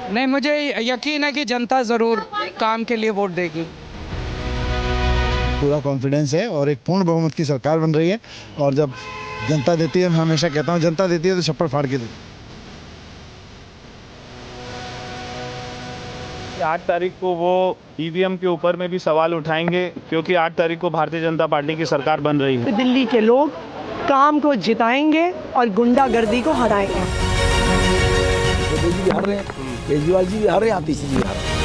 नहीं, मुझे यकीन है कि जनता ज़रूर काम के लिए वोट देगी। पूरा कॉन्फिडेंस है और एक पूर्ण बहुमत की सरकार बन रही है। और जब जनता देती है, मैं हमेशा कहता हूँ जनता देती है तो छप्पड़ फाड़ के देती है। 8 तारीख को वो ईवीएम के ऊपर में भी सवाल उठाएंगे, क्योंकि 8 तारीख को भारतीय जनता पार्टी की सरकार बन रही है। दिल्ली के लोग काम को जिताएंगे और गुंडागर्दी को हराएंगे। मोदी जी हार रहे हैं, केजरीवाल जी हार रहे हैं, आतिशी जी हार रहे हैं।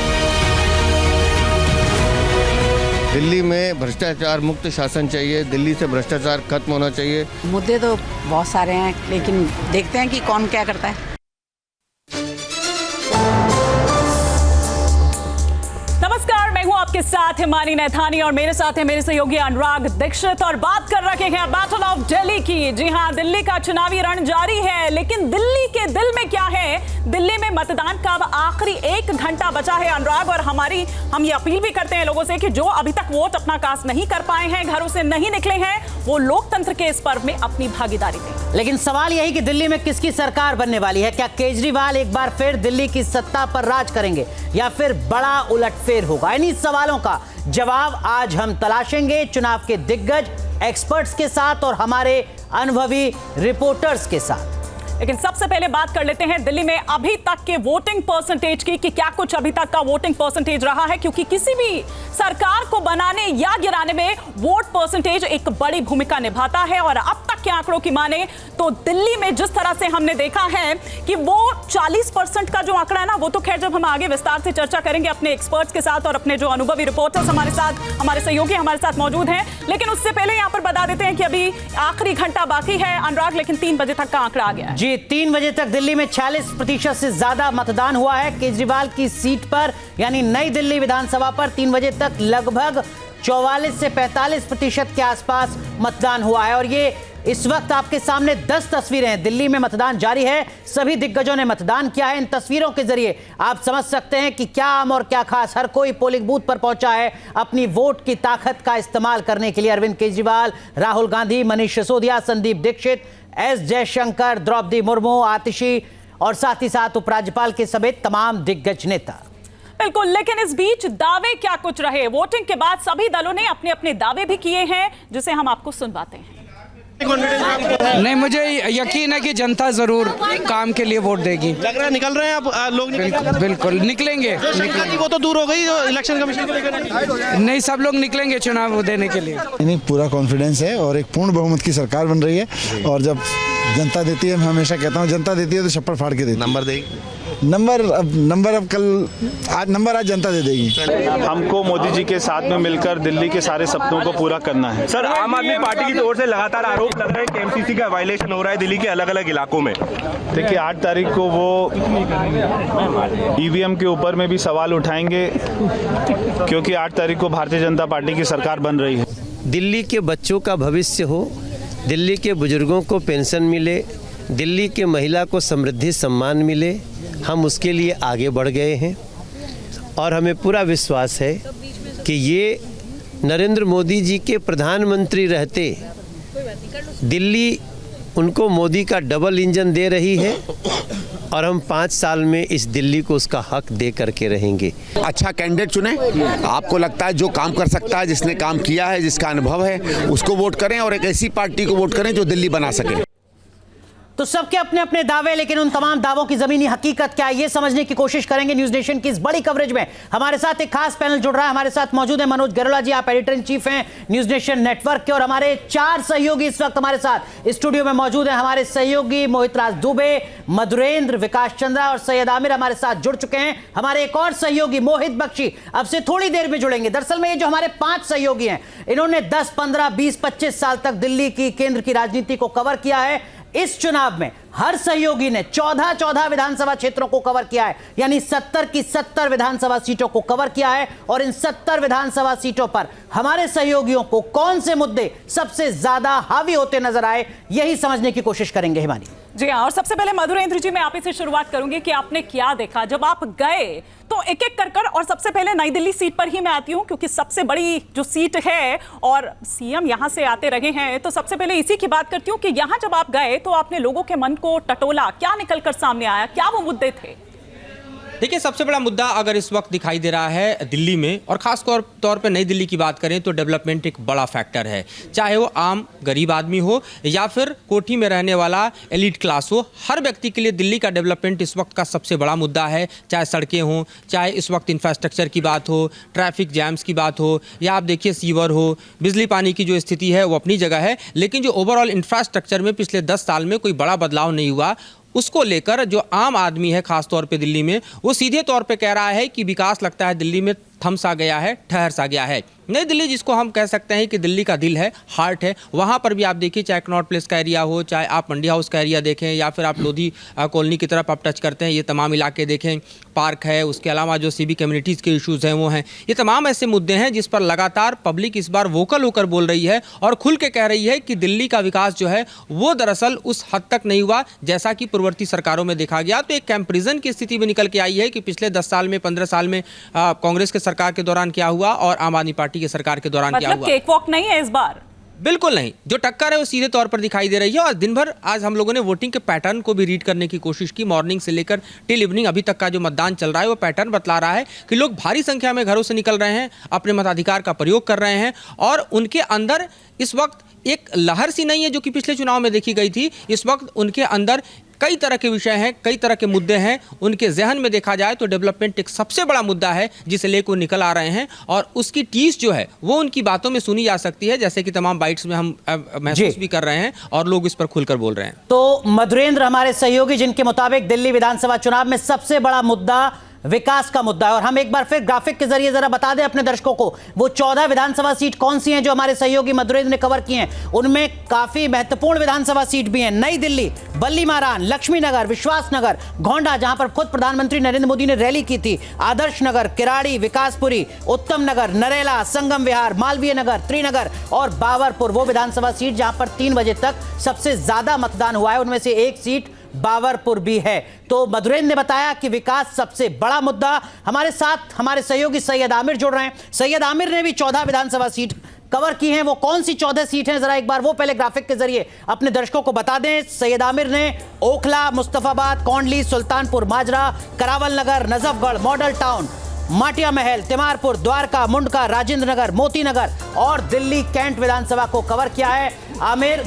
दिल्ली में भ्रष्टाचार मुक्त शासन चाहिए, दिल्ली से भ्रष्टाचार खत्म होना चाहिए। मुद्दे तो बहुत सारे हैं, लेकिन देखते हैं कि कौन क्या करता है। नमस्कार, मैं हूं आपके साथ हिमानी नैथानी और मेरे साथ है मेरे सहयोगी अनुराग दीक्षित और बात कर रखे हैं बैटल ऑफ दिल्ली की। जी हां, दिल्ली का चुनावी रण जारी है, लेकिन दिल्ली के दिल में क्या है? दिल्ली में मतदान का अब आखिरी 1 घंटा बचा है अनुराग, और हम ये अपील भी करते हैं लोगों से कि जो अभी तक वोट अपना कास्ट नहीं कर पाए हैं, घरों से नहीं निकले हैं, वो लोकतंत्र के इस पर्व में अपनी भागीदारी दें। लेकिन सवाल यही कि दिल्ली में किसकी सरकार बनने वाली है? क्या केजरीवाल एक बार फिर दिल्ली की सत्ता पर राज करेंगे या फिर बड़ा उलटफेर होगा? इन्हीं सवालों का जवाब आज हम तलाशेंगे चुनाव के दिग्गज एक्सपर्ट्स के साथ और हमारे अनुभवी रिपोर्टर्स के साथ। लेकिन सबसे पहले बात कर लेते हैं दिल्ली में अभी तक के वोटिंग परसेंटेज की कि क्या कुछ अभी तक का वोटिंग परसेंटेज रहा है, क्योंकि किसी भी सरकार को बनाने या गिराने में वोट परसेंटेज एक बड़ी भूमिका निभाता है। और अब तक के आंकड़ों की माने तो दिल्ली में जिस तरह से हमने देखा है कि वो 40% का जो आंकड़ा है ना, वो तो खैर जब हम आगे विस्तार से चर्चा करेंगे अपने एक्सपर्ट्स के साथ और अपने जो अनुभवी रिपोर्टर्स हमारे साथ, हमारे सहयोगी हमारे साथ मौजूद हैं। लेकिन उससे पहले यहाँ पर बता देते हैं कि अभी आखिरी घंटा बाकी है अनुराग, लेकिन 3 बजे तक का आंकड़ा आ गया है। जी, 3 बजे तक दिल्ली में 46% से ज्यादा मतदान हुआ है केजरीवाल की सीट पर, यानी नई दिल्ली विधानसभा पर 3 बजे तक लगभग 44 से 45% के आसपास मतदान हुआ है। और ये इस वक्त आपके सामने 10 तस्वीरें हैं। दिल्ली में मतदान जारी है, सभी दिग्गजों ने मतदान किया है। इन तस्वीरों के जरिए आप समझ सकते हैं कि क्या आम और क्या खास। हर कोई पोलिंग बूथ पर पहुंचा है अपनी वोट की ताकत का इस्तेमाल करने के लिए। अरविंद केजरीवाल, राहुल गांधी, मनीष सिसोदिया, संदीप दीक्षित, एस जयशंकर, द्रौपदी मुर्मू, आतिशी और साथ ही साथ उपराज्यपाल के समेत तमाम दिग्गज नेता। बिल्कुल, लेकिन इस बीच दावे क्या कुछ रहे? वोटिंग के बाद सभी दलों ने अपने अपने दावे भी किए हैं, जिसे हम आपको सुनवाते हैं। नहीं, मुझे यकीन है कि जनता ज़रूर काम के लिए वोट देगी। लग रहा है निकल रहे हैं आप लोग? बिल्कुल निकलेंगे। वो तो दूर हो गई, जो इलेक्शन कमीशन को लेकर नहीं, सब लोग निकलेंगे चुनाव देने के लिए। नहीं, पूरा कॉन्फिडेंस है और एक पूर्ण बहुमत की सरकार बन रही है। और जब जनता देती है, मैं हमेशा कहता हूँ जनता देती है तो छप्पड़ फाड़ के देती है। नंबर देगी, नंबर अब कल आज जनता दे देगी। हमको मोदी जी के साथ में मिलकर दिल्ली के सारे सपनों को पूरा करना है। सर, आम आदमी पार्टी की ओर से लगातार आरोप लग रहा है कि एमसीसी का वायलेशन हो रहा है दिल्ली के अलग अलग इलाकों में। देखिए, 8 तारीख को वो ईवीएम के ऊपर में भी सवाल उठाएंगे, क्योंकि 8 तारीख को भारतीय जनता पार्टी की सरकार बन रही है। दिल्ली के बच्चों का भविष्य हो, दिल्ली के बुजुर्गों को पेंशन मिले, दिल्ली के महिला को समृद्धि सम्मान मिले, हम उसके लिए आगे बढ़ गए हैं। और हमें पूरा विश्वास है कि ये नरेंद्र मोदी जी के प्रधानमंत्री रहते दिल्ली उनको मोदी का डबल इंजन दे रही है, और हम 5 साल में इस दिल्ली को उसका हक दे करके रहेंगे। अच्छा कैंडिडेट चुने, आपको लगता है जो काम कर सकता है, जिसने काम किया है, जिसका अनुभव है, उसको वोट करें और एक ऐसी पार्टी को वोट करें जो दिल्ली बना सके। तो सबके अपने अपने दावे, लेकिन उन तमाम दावों की जमीनी हकीकत क्या है, ये समझने की कोशिश करेंगे न्यूज नेशन की इस बड़ी कवरेज में। हमारे साथ एक खास पैनल जुड़ रहा है। हमारे साथ मौजूद है मनोज गरोला जी, आप एडिटर इन चीफ हैं न्यूज नेशन नेटवर्क के, और हमारे 4 सहयोगी इस वक्त हमारे साथ स्टूडियो में मौजूद हैं। हमारे सहयोगी मोहित राज दुबे, मधुरेंद्र, विकास चंद्रा और सैयद आमिर हमारे साथ जुड़ चुके हैं। हमारे एक और सहयोगी मोहित बख्शी अब से थोड़ी देर में जुड़ेंगे। दरअसल में ये जो हमारे 5 सहयोगी हैं, इन्होंने 10, 15, 20, 25 साल तक दिल्ली की केंद्र की राजनीति को कवर किया है। इस चुनाव में हर सहयोगी ने 14 विधानसभा क्षेत्रों को कवर किया है, यानी 70 की 70 विधानसभा सीटों को कवर किया है। और इन 70 विधानसभा सीटों पर हमारे सहयोगियों को कौन से मुद्दे सबसे ज्यादा हावी होते नजर आए, यही समझने की कोशिश करेंगे हिमानी। जी हाँ, और सबसे पहले मधुरेंद्र जी, मैं आप ही से शुरुआत करूंगी कि आपने क्या देखा जब आप गए तो एक एक कर, और सबसे पहले नई दिल्ली सीट पर ही मैं आती हूं, क्योंकि सबसे बड़ी जो सीट है और सीएम यहां से आते रहे हैं, तो सबसे पहले इसी की बात करती हूं कि यहां जब आप गए तो आपने लोगों के मन को टटोला, क्या निकलकर सामने आया, क्या वो मुद्दे थे? देखिए, सबसे बड़ा मुद्दा अगर इस वक्त दिखाई दे रहा है दिल्ली में, और खास तौर पे नई दिल्ली की बात करें तो डेवलपमेंट एक बड़ा फैक्टर है। चाहे वो आम गरीब आदमी हो या फिर कोठी में रहने वाला एलिट क्लास हो, हर व्यक्ति के लिए दिल्ली का डेवलपमेंट इस वक्त का सबसे बड़ा मुद्दा है। चाहे सड़कें हों, चाहे इस वक्त इंफ्रास्ट्रक्चर की बात हो, ट्रैफिक जैम्स की बात हो, या आप देखिए सीवर हो, बिजली पानी की जो स्थिति है वो अपनी जगह है, लेकिन जो ओवरऑल इंफ्रास्ट्रक्चर में पिछले 10 साल में कोई बड़ा बदलाव नहीं हुआ, उसको लेकर जो आम आदमी है खास तौर पे दिल्ली में, वो सीधे तौर पे कह रहा है कि विकास लगता है दिल्ली में थम सा गया है, ठहर सा गया है। नई दिल्ली जिसको हम कह सकते हैं कि दिल्ली का दिल है, हार्ट है, वहाँ पर भी आप देखिए, चाहे कनॉट प्लेस का एरिया हो, चाहे आप मंडी हाउस का एरिया देखें, या फिर आप लोधी कॉलोनी की तरफ आप टच करते हैं, ये तमाम इलाके देखें, पार्क है, उसके अलावा जो सिविक कम्युनिटीज़ के इशूज़ हैं वो हैं। ये तमाम ऐसे मुद्दे हैं जिस पर लगातार पब्लिक इस बार वोकल होकर बोल रही है और खुल के कह रही है कि दिल्ली का विकास जो है वो दरअसल उस हद तक नहीं हुआ जैसा कि पूर्ववर्ती सरकारों में देखा गया। तो एक कंपैरिजन की स्थिति भी निकल के आई है कि पिछले 10 साल में, 15 साल में कांग्रेस के सरकार के दौरान क्या हुआ और आम आदमी पार्टी की सरकार के दौरान क्या हुआ। मतलब केक वॉक नहीं है इस बार, बिल्कुल नहीं। जो टक्कर है वो सीधे तौर पर दिखाई दे रही है। और दिन भर आज हम लोगों ने वोटिंग के पैटर्न को भी रीड करने की कोशिश की। मॉर्निंग से लेकर टिल इवनिंग अभी तक का जो मतदान चल रहा है वो पैटर्न बतला रहा है कि लोग भारी संख्या में घरों से निकल रहे हैं, अपने मताधिकार का प्रयोग कर रहे हैं, और उनके अंदर इस वक्त एक लहर सी नहीं है जो कि पिछले चुनाव में देखी गई थी। इस वक्त उनके अंदर कई तरह के विषय हैं, कई तरह के मुद्दे हैं। उनके जहन में देखा जाए तो डेवलपमेंट एक सबसे बड़ा मुद्दा है जिसे लेकर वो निकल आ रहे हैं, और उसकी टीस जो है वो उनकी बातों में सुनी जा सकती है, जैसे कि तमाम बाइट्स में हम महसूस भी कर रहे हैं और लोग इस पर खुलकर बोल रहे हैं। तो मधुरेंद्र हमारे सहयोगी, जिनके मुताबिक दिल्ली विधानसभा चुनाव में सबसे बड़ा मुद्दा विकास का मुद्दा है। और हम एक बार फिर ग्राफिक के जरिए जरा बता दें अपने दर्शकों को वो 14 विधानसभा सीट कौन सी हैं जो हमारे सहयोगी मधुरेंद्र ने कवर की हैं। उनमें काफी महत्वपूर्ण विधानसभा सीट भी हैं। नई दिल्ली, बल्ली मारान, लक्ष्मी नगर, विश्वास नगर, गोंडा जहां पर खुद प्रधानमंत्री नरेंद्र मोदी ने रैली की थी, आदर्श नगर, किराड़ी, विकासपुरी, उत्तम नगर, नरेला, संगम विहार, मालवीय नगर, त्रिनगर और बाबरपुर। वो विधानसभा सीट जहां पर 3 बजे तक सबसे ज्यादा मतदान हुआ है, उनमें से एक सीट बाबरपुर भी है। तो मधुरेंद्र ने बताया कि विकास सबसे बड़ा मुद्दा। हमारे साथ हमारे सहयोगी सैयद आमिर जुड़ रहे हैं। सैयद आमिर ने भी 14 विधानसभा सीट कवर की हैं। वो कौन सी 14 सीट हैं, जरा एक बार वो पहले ग्राफिक के जरिए अपने दर्शकों को बता दें। सैयद आमिर ने ओखला, मुस्तफाबाद, कौंडली, सुल्तानपुर माजरा, करावल नगर, नजफगढ़, मॉडल टाउन, माटिया महल, तिमारपुर, द्वारका, मुंडका, राजेंद्र नगर, मोती नगर और दिल्ली कैंट विधानसभा को कवर किया है। आमिर,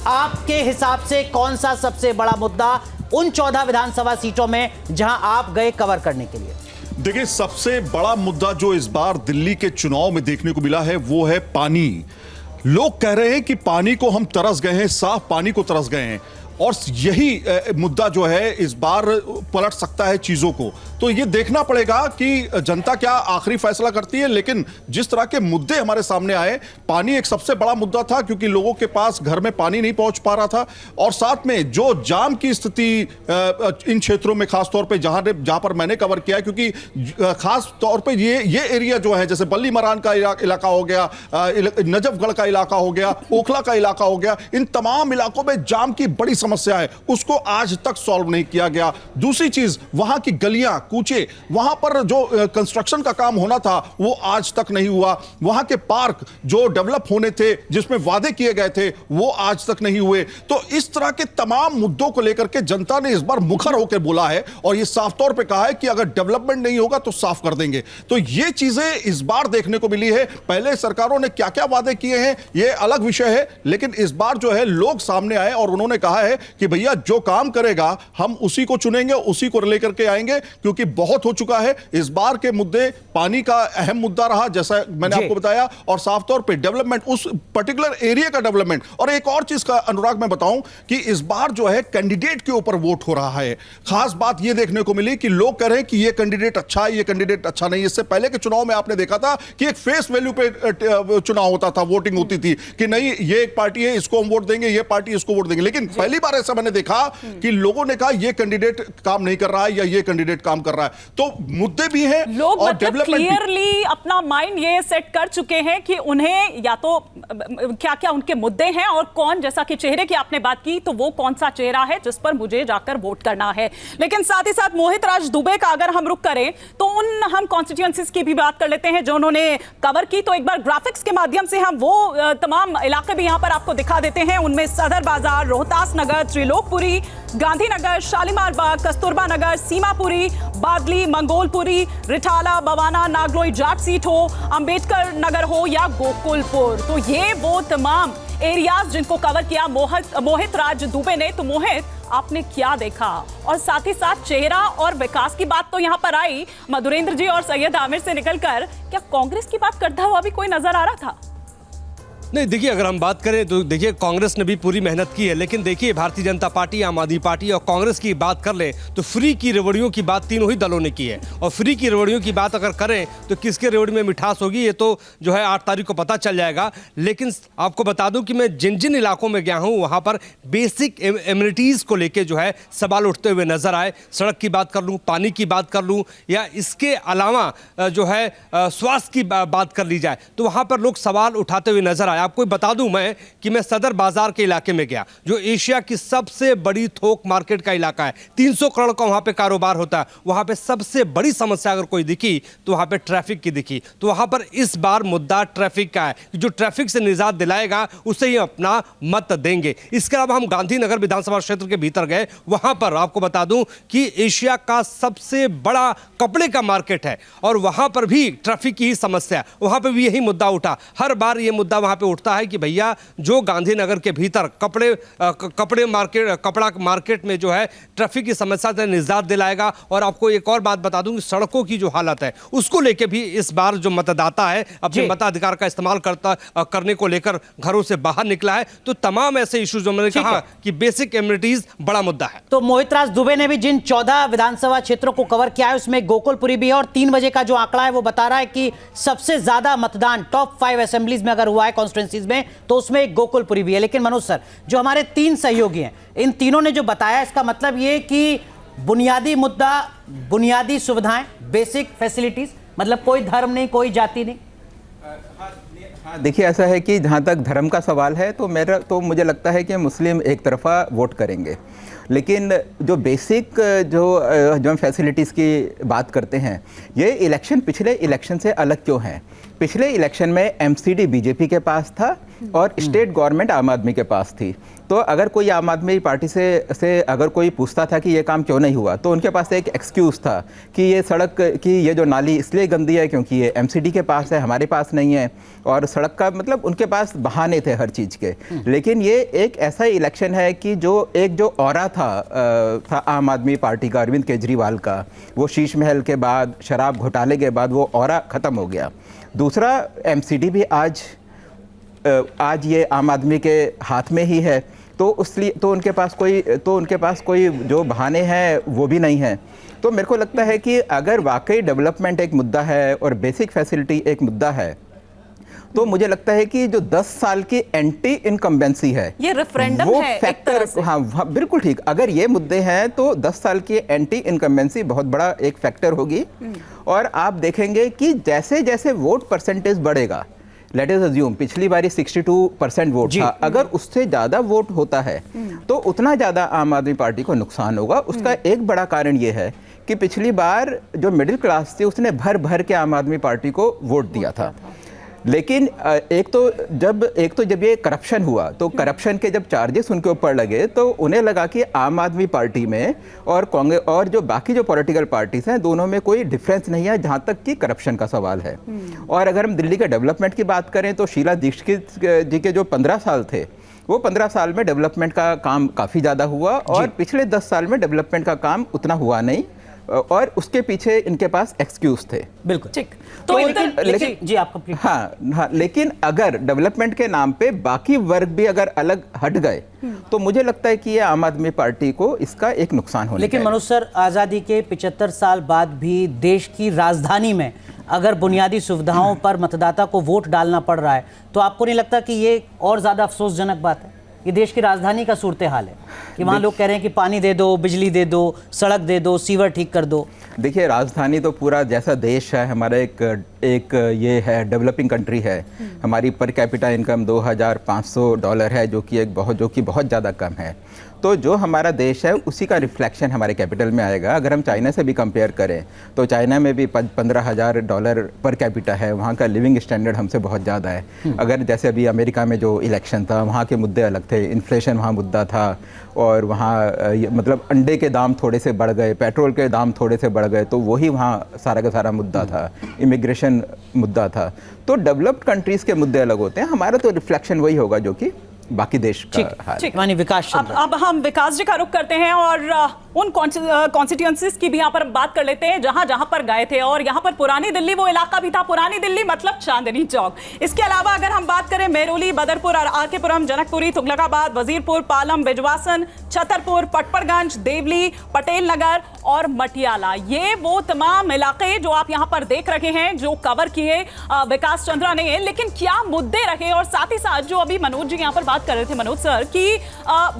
आपके हिसाब से कौन सा सबसे बड़ा मुद्दा उन 14 विधानसभा सीटों में जहां आप गए कवर करने के लिए? देखिए, सबसे बड़ा मुद्दा जो इस बार दिल्ली के चुनाव में देखने को मिला है वो है पानी। लोग कह रहे हैं कि पानी को हम तरस गए हैं, साफ पानी को तरस गए हैं, और यही मुद्दा जो है इस बार पलट सकता है चीजों को। तो ये देखना पड़ेगा कि जनता क्या आखिरी फैसला करती है। लेकिन जिस तरह के मुद्दे हमारे सामने आए, पानी एक सबसे बड़ा मुद्दा था क्योंकि लोगों के पास घर में पानी नहीं पहुंच पा रहा था, और साथ में जो जाम की स्थिति इन क्षेत्रों में खासतौर पे जहां पर मैंने कवर किया, क्योंकि खास तौर पे ये एरिया जो है, जैसे बल्ली मरान का इलाका हो गया, नजफगढ़ का इलाका हो गया, ओखला का इलाका हो गया, इन तमाम इलाकों में जाम की बड़ी समस्या है, उसको आज तक सॉल्व नहीं किया गया। दूसरी चीज, वहां की गलियां कूचे, वहां पर जो कंस्ट्रक्शन का काम होना था वो आज तक नहीं हुआ। वहां के पार्क जो डेवलप होने थे, जिसमें वादे किए गए थे, वो आज तक नहीं हुए। तो इस तरह के तमाम मुद्दों को लेकर के जनता ने इस बार मुखर होकर बोला है, और ये साफ तौर पे कहा है कि अगर डेवलपमेंट नहीं होगा तो साफ कर देंगे। तो ये चीजें इस बार देखने को मिली है। पहले सरकारों ने क्या क्या वादे किए हैं ये अलग विषय है, लेकिन इस बार जो है लोग सामने आए और उन्होंने कहा है कि भैया जो काम करेगा हम उसी को चुनेंगे, उसी को लेकर के आएंगे, क्योंकि बहुत हो चुका है। इस बार के मुद्दे, पानी का अहम मुद्दा रहा जैसा मैंने आपको बताया, और साफ तौर पे डेवलपमेंट, उस पर्टिकुलर एरिया का डेवलपमेंट। और एक और चीज का अनुराग मैं बताऊं कि इस बार जो है कैंडिडेट के ऊपर वोट हो रहा है। खास बात यह देखने को मिली कि लोग कह रहे हैं कि यह कैंडिडेट अच्छा है, यह कैंडिडेट अच्छा नहीं। इससे पहले के चुनाव में आपने देखा था कि एक फेस वैल्यू पे चुनाव होता था, वोटिंग होती थी कि नहीं ये एक पार्टी है, इसको हम वोट देंगे, ये पार्टी इसको वोट देंगे। लेकिन पहली बार ऐसा मैंने देखा कि लोगों ने कहा यह कैंडिडेट काम नहीं कर रहा है या यह कैंडिडेट काम कर रहा है। तो मुद्दे भी हैं, लोग और मतलब क्लियरली अपना माइंड ये सेट कर चुके हैं कि उन्हें या तो क्या क्या उनके मुद्दे हैं, और कौन, जैसा कि चेहरे की आपने बात की, तो वो कौन सा चेहरा है जिस पर मुझे जाकर वोट करना है। लेकिन साथ ही साथ मोहित राज दुबे का अगर हम रुख करें तो हम कॉन्स्टिट्यूएंसीज की भी बात कर लेते हैं जो उन्होंने कवर की। तो एक बार ग्राफिक्स के माध्यम से हम वो तमाम इलाके भी यहां पर आपको दिखा देते हैं। उनमें सदर बाजार, रोहतास नगर, नगर, त्रिलोकपुरी, गांधीनगर, शालीमार बाग, कस्तूरबा नगर, सीमापुरी, बादली, मंगोलपुरी, रिठाला, बवाना, नागलोई जाट सीट हो, अंबेडकर नगर हो या गोकुलपुर, तो ये वो तमाम एरियाज जिनको कवर किया मोहित राज दुबे ने। तो मोहित, आपने क्या देखा? और साथ ही साथ चेहरा और विकास की बात तो यहाँ पर आई मधुरेंद्र जी और सैयद आमिर से निकलकर, क्या कांग्रेस की बात करता हुआ भी कोई नजर आ रहा था? नहीं, देखिए, अगर हम बात करें तो देखिए कांग्रेस ने भी पूरी मेहनत की है, लेकिन देखिए भारतीय जनता पार्टी, आम आदमी पार्टी और कांग्रेस की बात कर ले तो फ्री की रेवड़ियों की बात तीनों ही दलों ने की है। और फ्री की रेवड़ियों की बात अगर करें तो किसके रेवड़ी में मिठास होगी ये तो जो है 8 तारीख को पता चल जाएगा। लेकिन आपको बता दूं कि मैं जिन जिन इलाकों में गया हूं वहां पर बेसिक एमिनिटीज़ को लेकर जो है सवाल उठते हुए नजर आए। सड़क की बात कर लूँ, पानी की बात कर लूँ, या इसके अलावा जो है स्वास्थ्य की बात कर ली जाए तो वहाँ पर लोग सवाल उठाते हुए नजर आए। आपको बता दूं मैं कि मैं सदर बाजार के इलाके में गया, जो एशिया की सबसे बड़ी थोक मार्केट का इलाका है, 300 करोड़ का वहां पे कारोबार होता है। वहां पे सबसे बड़ी समस्या अगर कोई दिखी तो वहां पे ट्रैफिक की दिखी। तो वहां पर इस बार मुद्दा ट्रैफिक का है, जो ट्रैफिक से निजात दिलाएगा उसे ही अपना मत देंगे। इसके अलावा हम गांधीनगर विधानसभा क्षेत्र के भीतर गए, वहां पर आपको बता दूं कि एशिया का सबसे बड़ा कपड़े का मार्केट है और वहां पर भी ट्रैफिक की ही समस्या, वहां पर भी यही मुद्दा उठा। हर बार यह मुद्दा वहां पर उठता है कि भैया जो गांधीनगर के भीतर कपड़ा मार्केट में जो है ट्रैफिक की समस्या से निजात दिलाएगा। और आपको एक और बात बता दूं कि सड़कों की जो हालत है उसको लेकर भी इस बार जो मतदाता है अपने मताधिकार का इस्तेमाल करने को लेकर घरों से बाहर निकला है। तो तमाम ऐसे इश्यूज जो मैंने कहा कि बेसिक एमिनिटीज बड़ा मुद्दा है। तो मोहित राज दुबे ने भी जिन 14 विधानसभा क्षेत्रों को कवर किया है उसमें गोकुलपुरी भी है, और 3 बजे का जो आंकड़ा है वो बता रहा है कि सबसे ज्यादा मतदान टॉप 5 असेंबलीज में अगर हुआ है कॉन्स्टिट्यूंसीज में तो उसमें एक गोकुलपुरी भी है। लेकिन मनोज सर, जो हमारे 3 सहयोगी हैं, इन तीनों ने जो बताया इसका मतलब ये कि बुनियादी मुद्दा, बुनियादी सुविधाएं, बेसिक फैसिलिटीज, मतलब कोई धर्म नहीं, कोई जाति नहीं। हाँ, देखिए, ऐसा है कि जहाँ तक धर्म का सवाल है तो मुझे लगता है कि मुस्लिम एक तरफा वोट करेंगे, लेकिन जो बेसिक जो हम फैसिलिटीज़ की बात करते हैं, ये इलेक्शन पिछले इलेक्शन से अलग क्यों है? पिछले इलेक्शन में एमसीडी बीजेपी के पास था और स्टेट गवर्नमेंट आम आदमी के पास थी। तो अगर कोई आम आदमी पार्टी से अगर कोई पूछता था कि ये काम क्यों नहीं हुआ तो उनके पास एक एक्सक्यूज़ था कि ये सड़क की ये जो नाली इसलिए गंदी है क्योंकि ये एमसीडी के पास है, हमारे पास नहीं है। और सड़क का मतलब उनके पास बहाने थे हर चीज़ के। लेकिन ये एक ऐसा इलेक्शन है कि जो ऑरा था आम आदमी पार्टी का, अरविंद केजरीवाल का, वो शीश महल के बाद, शराब घोटाले के बाद वो ऑरा ख़त्म हो गया। दूसरा, एमसीडी भी आज ये आम आदमी के हाथ में ही है, तो उनके पास कोई जो बहाने हैं वो भी नहीं है। तो मेरे को लगता है कि अगर वाकई डेवलपमेंट एक मुद्दा है और बेसिक फैसिलिटी एक मुद्दा है तो मुझे लगता है कि जो 10 साल की एंटी इनकम्बेंसी है, ये रेफरेंडम वो है फैक्टर। हाँ, बिल्कुल ठीक। अगर ये मुद्दे हैं तो 10 साल की एंटी इनकम्बेंसी बहुत बड़ा एक फैक्टर होगी। और आप देखेंगे कि जैसे जैसे वोट परसेंटेज बढ़ेगा, लेट अस अज्यूम पिछली बारी 62% वोट था, अगर उससे ज़्यादा वोट होता है तो उतना ज़्यादा आम आदमी पार्टी को नुकसान होगा। उसका एक बड़ा कारण ये है कि पिछली बार जो मिडिल क्लास थी उसने भर भर के आम आदमी पार्टी को वोट दिया था। लेकिन एक तो जब ये करप्शन हुआ तो करप्शन के जब चार्जेस उनके ऊपर लगे तो उन्हें लगा कि आम आदमी पार्टी में और कांग्रेस और जो बाकी जो पॉलिटिकल पार्टीज हैं दोनों में कोई डिफरेंस नहीं है जहाँ तक कि करप्शन का सवाल है। और अगर हम दिल्ली के डेवलपमेंट की बात करें तो शीला दीक्षित जी के जो 15 साल थे वो 15 साल में डेवलपमेंट का काम काफ़ी ज़्यादा हुआ और पिछले 10 साल में डेवलपमेंट का काम उतना हुआ नहीं और उसके पीछे इनके पास एक्सक्यूज थे। बिल्कुल ठीक। तो लेकिन जी आपका हाँ, लेकिन अगर डेवलपमेंट के नाम पे बाकी वर्ग भी अगर अलग हट गए तो मुझे लगता है कि ये आम आदमी पार्टी को इसका एक नुकसान होने। लेकिन मनोज सर, आज़ादी के 75 साल बाद भी देश की राजधानी में अगर बुनियादी सुविधाओं पर मतदाता को वोट डालना पड़ रहा है तो आपको नहीं लगता कि ये और ज़्यादा अफसोसजनक बात है? ये देश की राजधानी का सूरत हाल है कि वहाँ लोग कह रहे हैं कि पानी दे दो, बिजली दे दो, सड़क दे दो, सीवर ठीक कर दो। देखिए, राजधानी तो पूरा जैसा देश है हमारा एक ये है डेवलपिंग कंट्री है। हमारी पर कैपिटा इनकम $2,500 है जो कि बहुत ज़्यादा कम है। तो जो हमारा देश है उसी का रिफ्लेक्शन हमारे कैपिटल में आएगा। अगर हम चाइना से भी कंपेयर करें तो चाइना में भी $15,000 पर कैपिटा है, वहाँ का लिविंग स्टैंडर्ड हमसे बहुत ज़्यादा है। अगर जैसे अभी अमेरिका में जो इलेक्शन था वहाँ के मुद्दे अलग थे, इन्फ्लेशन वहाँ मुद्दा था, और वहाँ मतलब अंडे के दाम थोड़े से बढ़ गए, पेट्रोल के दाम थोड़े से बढ़ गए, तो वही वहाँ सारा का सारा मुद्दा था, इमिग्रेशन मुद्दा था। तो डेवलप्ड कंट्रीज़ के मुद्दे अलग होते हैं, हमारा तो रिफ्लेक्शन वही होगा जो कि बाकी देश का हाल है। माननीय विकास चंद्र, अब हम विकास जी का रुख करते हैं और उन कॉन्स्टिट्यूएंसीज की भी यहाँ पर बात कर लेते हैं जहाँ जहाँ पर गए थे। और यहाँ पर पुरानी दिल्ली वो इलाका भी था, पुरानी दिल्ली मतलब चांदनी चौक। इसके अलावा अगर हम बात करें मेहरौली, बदरपुर, आरकेपुरम, जनकपुरी, तुगलकाबाद, वजीरपुर, पालम, बिजवासन, छतरपुर, पटपड़गंज, देवली, पटेल नगर और मटियाला, ये वो तमाम इलाके जो आप यहाँ पर देख रहे हैं जो कवर किए विकास चंद्रा ने। लेकिन क्या मुद्दे रहे, और साथ ही साथ जो अभी मनोज जी यहाँ पर बात कर रहे थे, मनोज सर, कि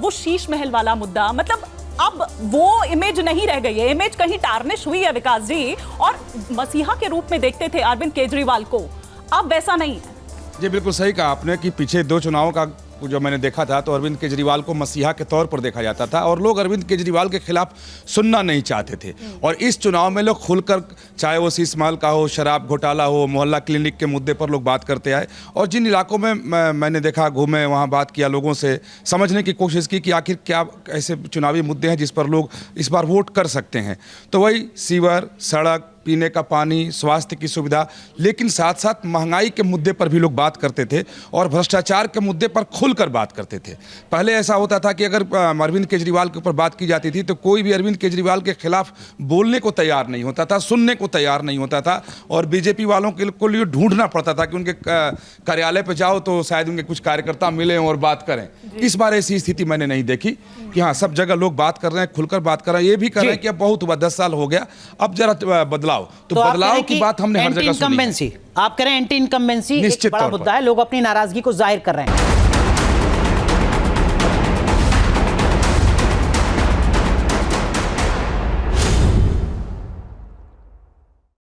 वो शीश महल वाला मुद्दा, मतलब अब वो इमेज नहीं रह गई है, इमेज कहीं टार्निश हुई है विकास जी। और मसीहा के रूप में देखते थे अरविंद केजरीवाल को, अब वैसा नहीं है। जी बिल्कुल सही कहा आपने कि पीछे 2 चुनावों का जो मैंने देखा था तो अरविंद केजरीवाल को मसीहा के तौर पर देखा जाता था और लोग अरविंद केजरीवाल के खिलाफ सुनना नहीं चाहते थे। और इस चुनाव में लोग खुलकर, चाहे वो शीश महल का हो, शराब घोटाला हो, मोहल्ला क्लिनिक के मुद्दे पर लोग बात करते आए। और जिन इलाकों में मैंने देखा, घूमे, वहाँ बात किया, लोगों से समझने की कोशिश की कि आखिर क्या ऐसे चुनावी मुद्दे हैं जिस पर लोग इस बार वोट कर सकते हैं। तो वही सीवर, सड़क, पीने का पानी, स्वास्थ्य की सुविधा, लेकिन साथ साथ महंगाई के मुद्दे पर भी लोग बात करते थे और भ्रष्टाचार के मुद्दे पर खुलकर बात करते थे। पहले ऐसा होता था कि अगर अरविंद केजरीवाल के ऊपर बात की जाती थी तो कोई भी अरविंद केजरीवाल के खिलाफ बोलने को तैयार नहीं होता था, सुनने को तैयार नहीं होता था। और बीजेपी वालों के लिए ढूंढना पड़ता था कि उनके कार्यालय पर जाओ तो शायद उनके कुछ कार्यकर्ता मिले और बात करें। इस बार ऐसी स्थिति मैंने नहीं देखी कि हाँ, सब जगह लोग बात कर रहे हैं, खुलकर बात कर रहे हैं। ये भी कर रहे हैं कि अब बहुत हुआ, 10 साल हो गया, अब जरा बदलाव। तो बदलाव की बात हमने हर जगह सुनी है। आप कह रहे हैं एंटी इनकम्बेंसी एक बड़ा मुद्दा है, लोग अपनी नाराजगी को जाहिर कर रहे हैं।